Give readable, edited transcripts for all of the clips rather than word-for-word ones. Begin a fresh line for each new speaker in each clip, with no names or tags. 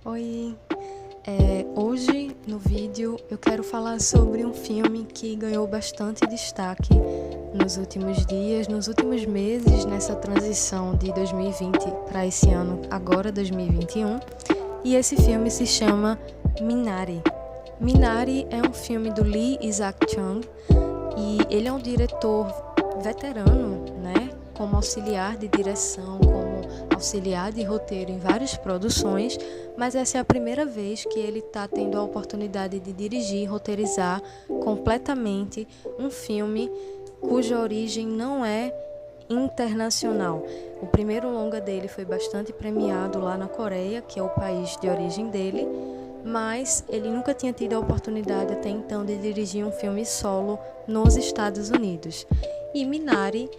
Oi, hoje no vídeo eu quero falar sobre um filme que ganhou bastante destaque nos últimos dias, nos últimos meses, nessa transição de 2020 para esse ano, agora 2021, e esse filme se chama Minari. Minari é um filme do Lee Isaac-Chung e ele é um diretor veterano, né, como auxiliar de direção, como auxiliar de roteiro em várias produções, mas essa é a primeira vez que ele está tendo a oportunidade de dirigir e roteirizar completamente um filme cuja origem não é internacional. O primeiro longa dele foi bastante premiado lá na Coreia, que é o país de origem dele, mas ele nunca tinha tido a oportunidade até então de dirigir um filme solo nos Estados Unidos. E Minari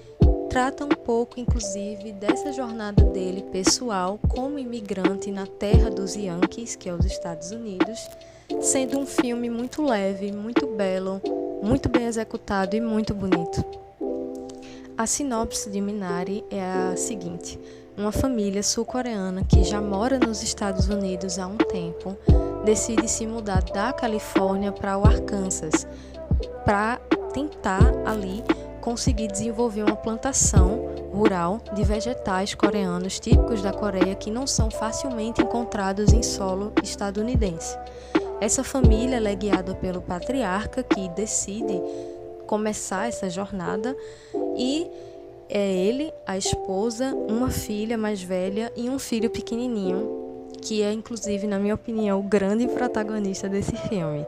trata um pouco, inclusive, dessa jornada dele pessoal como imigrante na terra dos Yankees, que é os Estados Unidos, sendo um filme muito leve, muito belo, muito bem executado e muito bonito. A sinopse de Minari é a seguinte: uma família sul-coreana que já mora nos Estados Unidos há um tempo decide se mudar da Califórnia para o Arkansas para tentar ali conseguir desenvolver uma plantação rural de vegetais coreanos típicos da Coreia que não são facilmente encontrados em solo estadunidense. Essa família é guiada pelo patriarca, que decide começar essa jornada, e é ele, a esposa, uma filha mais velha e um filho pequenininho, que é, inclusive, na minha opinião, o grande protagonista desse filme.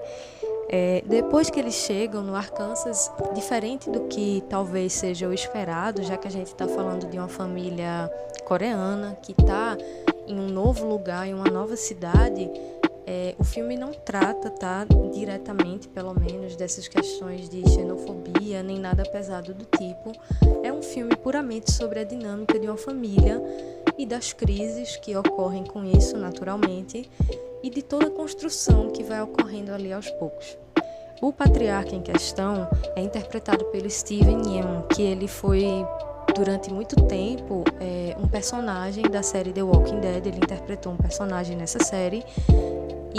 Depois que eles chegam no Arkansas, diferente do que talvez seja o esperado, já que a gente está falando de uma família coreana que está em um novo lugar, em uma nova cidade, o filme não trata, diretamente, pelo menos, dessas questões de xenofobia, nem nada pesado do tipo. É um filme puramente sobre a dinâmica de uma família e das crises que ocorrem com isso, naturalmente, e de toda a construção que vai ocorrendo ali aos poucos. O patriarca em questão é interpretado pelo Steven Yeun, que ele foi, durante muito tempo, um personagem da série The Walking Dead. Ele interpretou um personagem nessa série,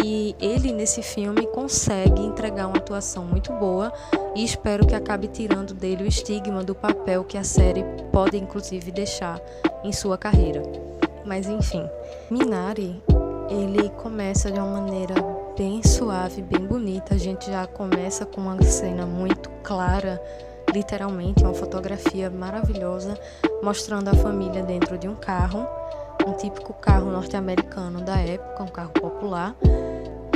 e ele, nesse filme, consegue entregar uma atuação muito boa, e espero que acabe tirando dele o estigma do papel que a série pode, inclusive, deixar em sua carreira. Mas, enfim, Minari, ele começa de uma maneira bem suave, bem bonita. A gente já começa com uma cena muito clara, literalmente, uma fotografia maravilhosa, mostrando a família dentro de um carro, um típico carro norte-americano da época, um carro popular,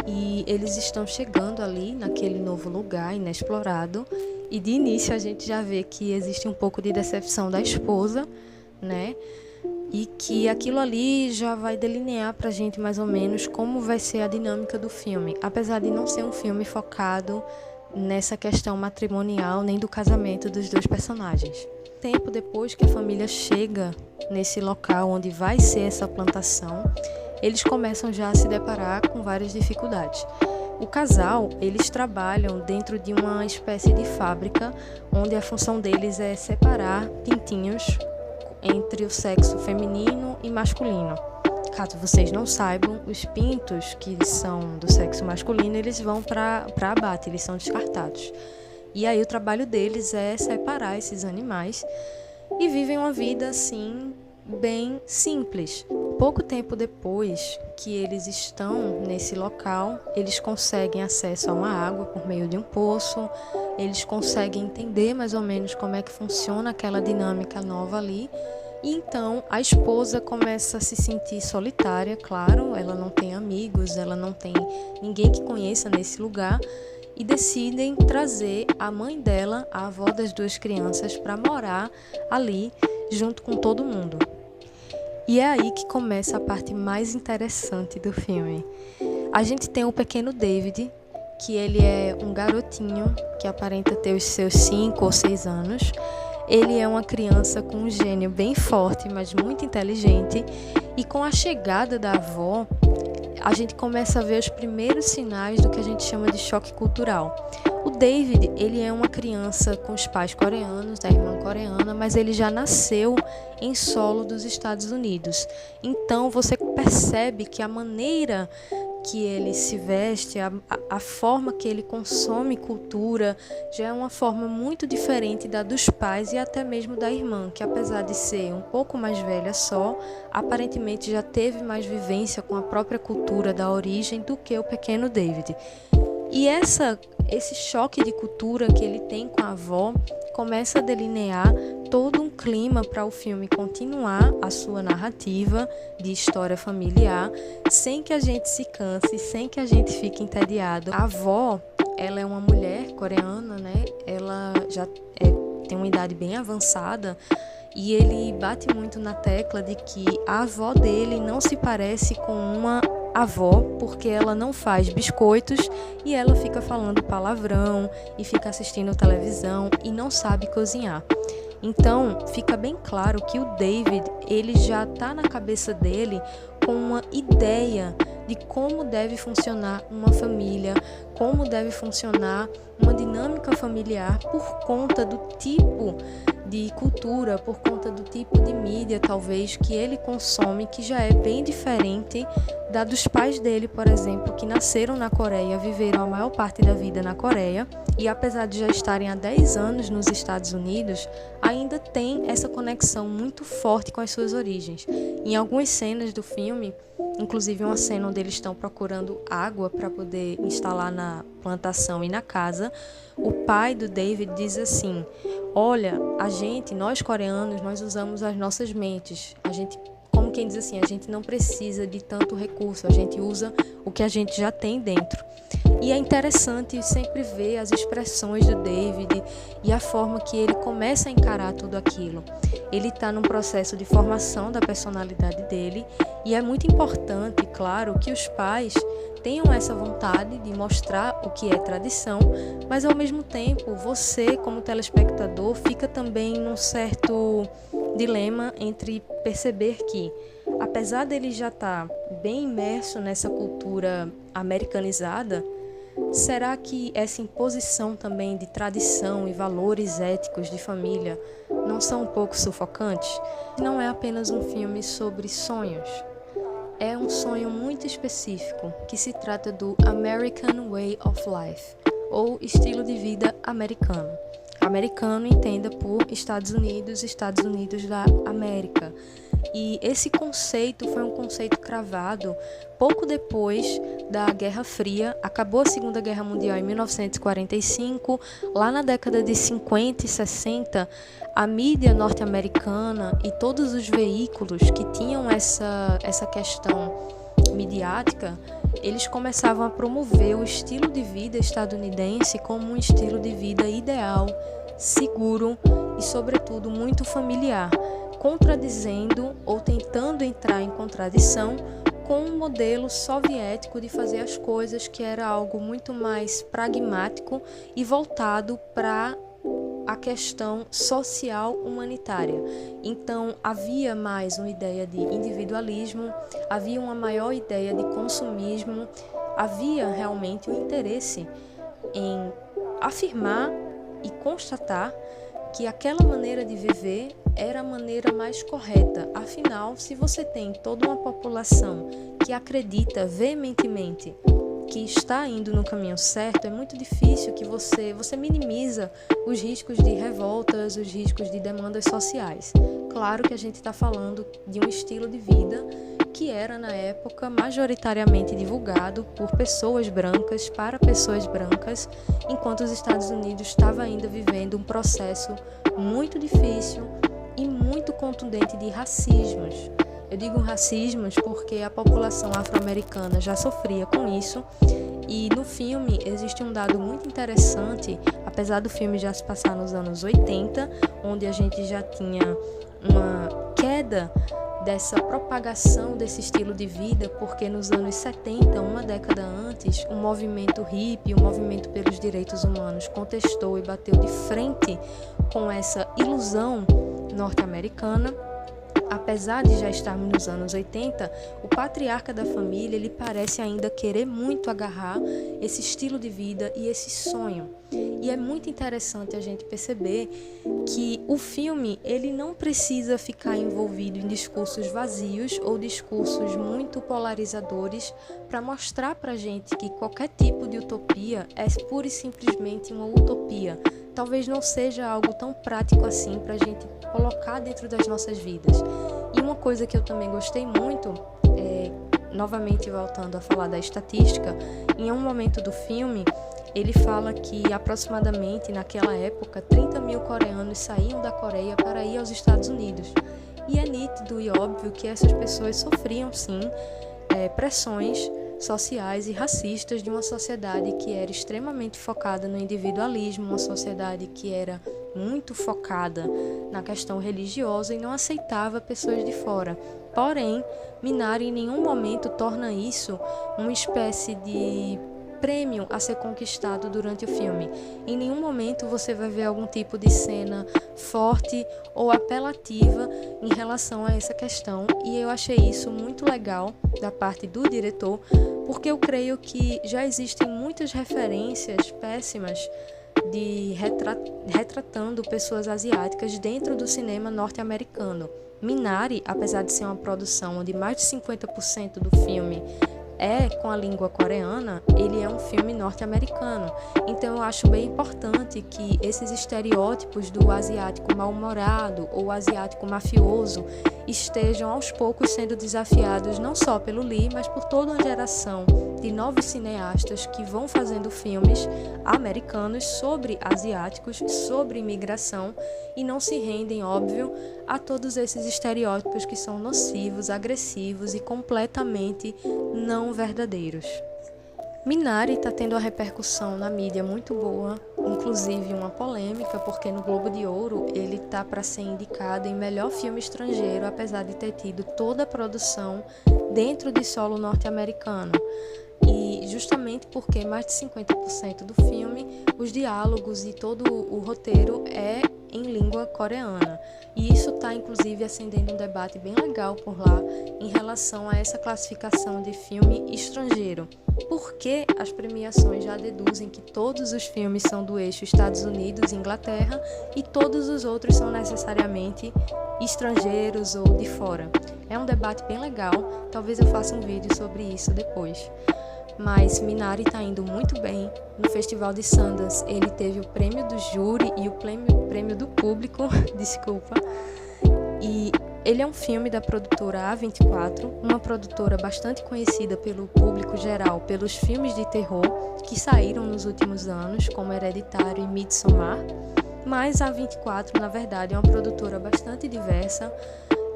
e eles estão chegando ali naquele novo lugar inexplorado, e de início a gente já vê que existe um pouco de decepção da esposa, né? E que aquilo ali já vai delinear pra gente mais ou menos como vai ser a dinâmica do filme, apesar de não ser um filme focado nessa questão matrimonial nem do casamento dos dois personagens. Tempo depois que a família chega nesse local onde vai ser essa plantação, eles começam já a se deparar com várias dificuldades. O casal, eles trabalham dentro de uma espécie de fábrica, onde a função deles é separar pintinhos entre o sexo feminino e masculino. Caso vocês não saibam, os pintos que são do sexo masculino, eles vão para abate, eles são descartados. E aí o trabalho deles é separar esses animais e vivem uma vida assim bem simples. Pouco tempo depois que eles estão nesse local, eles conseguem acesso a uma água por meio de um poço, eles conseguem entender mais ou menos como é que funciona aquela dinâmica nova ali. E então a esposa começa a se sentir solitária, claro, ela não tem amigos, ela não tem ninguém que conheça nesse lugar, e decidem trazer a mãe dela, a avó das duas crianças, para morar ali junto com todo mundo. E é aí que começa a parte mais interessante do filme. A gente tem o pequeno David, que ele é um garotinho que aparenta ter os seus 5 ou 6 anos. Ele é uma criança com um gênio bem forte, mas muito inteligente. E com a chegada da avó, a gente começa a ver os primeiros sinais do que a gente chama de choque cultural. O David, ele é uma criança com os pais coreanos, da irmã coreana, mas ele já nasceu em solo dos Estados Unidos. Então você percebe que a maneira que ele se veste, a forma que ele consome cultura, já é uma forma muito diferente da dos pais e até mesmo da irmã, que apesar de ser um pouco mais velha só, aparentemente já teve mais vivência com a própria cultura da origem do que o pequeno David. E esse choque de cultura que ele tem com a avó começa a delinear todo um clima para o filme continuar a sua narrativa de história familiar, sem que a gente se canse, sem que a gente fique entediado. A avó, ela é uma mulher coreana, né? Ela já tem uma idade bem avançada, e ele bate muito na tecla de que a avó dele não se parece com uma avó, porque ela não faz biscoitos e ela fica falando palavrão e fica assistindo televisão e não sabe cozinhar. Então, fica bem claro que o David, ele já está na cabeça dele com uma ideia de como deve funcionar uma família, como deve funcionar uma dinâmica familiar por conta do tipo de cultura, por conta do tipo de mídia, talvez, que ele consome, que já é bem diferente da dos pais dele, por exemplo, que nasceram na Coreia, viveram a maior parte da vida na Coreia, e apesar de já estarem há 10 anos nos Estados Unidos, ainda tem essa conexão muito forte com as suas origens. Em algumas cenas do filme, inclusive uma cena onde eles estão procurando água para poder instalar na plantação e na casa, o pai do David diz assim: olha, nós coreanos, nós usamos as nossas mentes. A gente, como quem diz assim, a gente não precisa de tanto recurso, a gente usa o que a gente já tem dentro. E é interessante sempre ver as expressões do David e a forma que ele começa a encarar tudo aquilo. Ele está num processo de formação da personalidade dele, e é muito importante, claro, que os pais tenham essa vontade de mostrar o que é tradição, mas ao mesmo tempo você, como telespectador, fica também num certo dilema entre perceber que, apesar dele já estar bem imerso nessa cultura americanizada, será que essa imposição também de tradição e valores éticos de família não são um pouco sufocantes? Não é apenas um filme sobre sonhos. É um sonho muito específico, que se trata do American Way of Life, ou estilo de vida americano. Americano entenda por Estados Unidos da América. E esse conceito foi um conceito cravado pouco depois da Guerra Fria. Acabou a Segunda Guerra Mundial em 1945. Lá na década de 50 e 60, a mídia norte-americana e todos os veículos que tinham essa questão midiática, eles começavam a promover o estilo de vida estadunidense como um estilo de vida ideal, seguro e, sobretudo, muito familiar, contradizendo ou tentando entrar em contradição com um modelo soviético de fazer as coisas, que era algo muito mais pragmático e voltado para a questão social humanitária. Então, havia mais uma ideia de individualismo, havia uma maior ideia de consumismo, havia realmente um interesse em afirmar e constatar que aquela maneira de viver era a maneira mais correta. Afinal, se você tem toda uma população que acredita veementemente que está indo no caminho certo, é muito difícil que você minimiza os riscos de revoltas, os riscos de demandas sociais. Claro que a gente está falando de um estilo de vida que era, na época, majoritariamente divulgado por pessoas brancas, para pessoas brancas, enquanto os Estados Unidos estava ainda vivendo um processo muito difícil e muito contundente de racismos. Eu digo racismos porque a população afro-americana já sofria com isso, e no filme existe um dado muito interessante, apesar do filme já se passar nos anos 80, onde a gente já tinha uma queda dessa propagação desse estilo de vida, porque nos anos 70, uma década antes, o movimento hippie, o movimento pelos direitos humanos, contestou e bateu de frente com essa ilusão norte-americana. apesar de já estarmos nos anos 80, o patriarca da família, ele parece ainda querer muito agarrar esse estilo de vida e esse sonho. E é muito interessante a gente perceber que o filme, ele não precisa ficar envolvido em discursos vazios ou discursos muito polarizadores para mostrar pra gente que qualquer tipo de utopia é pura e simplesmente uma utopia. Talvez não seja algo tão prático assim para a gente colocar dentro das nossas vidas. E uma coisa que eu também gostei muito, novamente voltando a falar da estatística, em um momento do filme, ele fala que aproximadamente naquela época 30 mil coreanos saíam da Coreia para ir aos Estados Unidos. E é nítido e óbvio que essas pessoas sofriam sim pressões sociais e racistas de uma sociedade que era extremamente focada no individualismo, uma sociedade que era muito focada na questão religiosa e não aceitava pessoas de fora. Porém, Minari em nenhum momento torna isso uma espécie de prêmio a ser conquistado durante o filme. Em nenhum momento você vai ver algum tipo de cena forte ou apelativa em relação a essa questão, e eu achei isso muito legal da parte do diretor, porque eu creio que já existem muitas referências péssimas de retratando pessoas asiáticas dentro do cinema norte-americano. Minari, apesar de ser uma produção onde mais de 50% do filme é com a língua coreana, ele é um filme norte-americano. Então eu acho bem importante que esses estereótipos do asiático mal-humorado ou asiático mafioso estejam aos poucos sendo desafiados não só pelo Lee, mas por toda uma geração de novos cineastas que vão fazendo filmes americanos sobre asiáticos, sobre imigração, e não se rendem, óbvio, a todos esses estereótipos que são nocivos, agressivos e completamente não verdadeiros. Minari está tendo uma repercussão na mídia muito boa, inclusive uma polêmica, porque no Globo de Ouro ele está para ser indicado em melhor filme estrangeiro, apesar de ter tido toda a produção dentro de solo norte-americano. E justamente porque mais de 50% do filme, os diálogos e todo o roteiro é em língua coreana. E isso está, inclusive, acendendo um debate bem legal por lá em relação a essa classificação de filme estrangeiro. Porque as premiações já deduzem que todos os filmes são do eixo Estados Unidos e Inglaterra e todos os outros são necessariamente estrangeiros ou de fora. É um debate bem legal, talvez eu faça um vídeo sobre isso depois. Mas Minari está indo muito bem. No Festival de Sundance ele teve o prêmio do júri e o prêmio do público, desculpa. E ele é um filme da produtora A24, uma produtora bastante conhecida pelo público geral pelos filmes de terror que saíram nos últimos anos, como Hereditário e Midsommar. Mas a A24, na verdade, é uma produtora bastante diversa.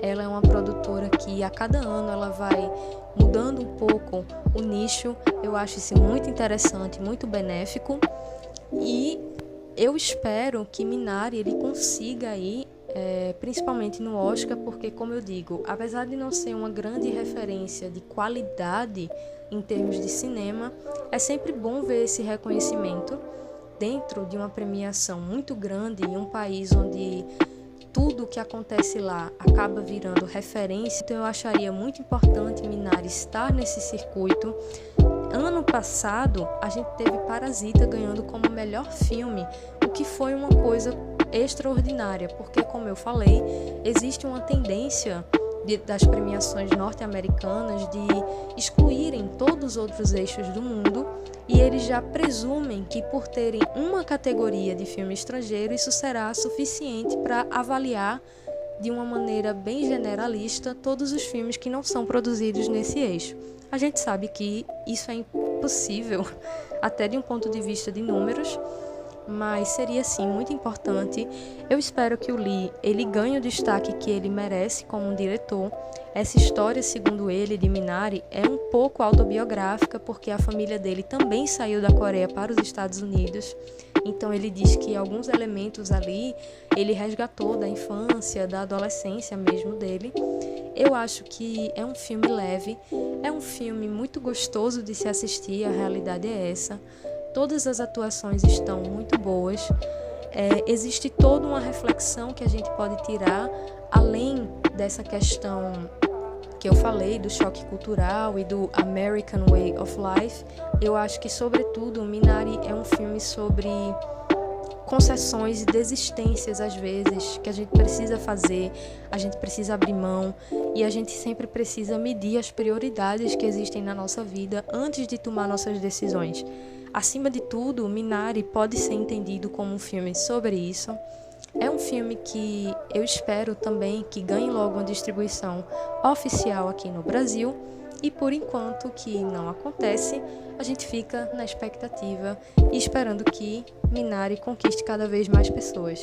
Ela é uma produtora que a cada ano ela vai mudando um pouco o nicho. Eu acho isso muito interessante, muito benéfico. E eu espero que Minari ele consiga aí, principalmente no Oscar, porque, como eu digo, apesar de não ser uma grande referência de qualidade em termos de cinema, é sempre bom ver esse reconhecimento dentro de uma premiação muito grande em um país onde tudo o que acontece lá acaba virando referência. Então eu acharia muito importante Minari estar nesse circuito. Ano passado a gente teve Parasita ganhando como melhor filme, o que foi uma coisa extraordinária, porque, como eu falei, existe uma tendência das premiações norte-americanas de excluírem todos os outros eixos do mundo, e eles já presumem que, por terem uma categoria de filme estrangeiro, isso será suficiente para avaliar de uma maneira bem generalista todos os filmes que não são produzidos nesse eixo. A gente sabe que isso é impossível, até de um ponto de vista de números, mas seria sim muito importante. Eu espero que o Lee ele ganhe o destaque que ele merece como um diretor. Essa história, segundo ele, de Minari, é um pouco autobiográfica, porque a família dele também saiu da Coreia para os Estados Unidos. Então ele diz que alguns elementos ali ele resgatou da infância, da adolescência mesmo dele. Eu acho que é um filme leve, é um filme muito gostoso de se assistir, a realidade é essa. Todas as atuações estão muito boas. Existe toda uma reflexão que a gente pode tirar, além dessa questão que eu falei, do choque cultural e do American Way of Life, eu acho que, sobretudo, Minari é um filme sobre concessões e desistências, às vezes, que a gente precisa fazer, a gente precisa abrir mão e a gente sempre precisa medir as prioridades que existem na nossa vida antes de tomar nossas decisões. Acima de tudo, Minari pode ser entendido como um filme sobre isso. É um filme que eu espero também que ganhe logo uma distribuição oficial aqui no Brasil. E por enquanto que não acontece, a gente fica na expectativa e esperando que Minari conquiste cada vez mais pessoas.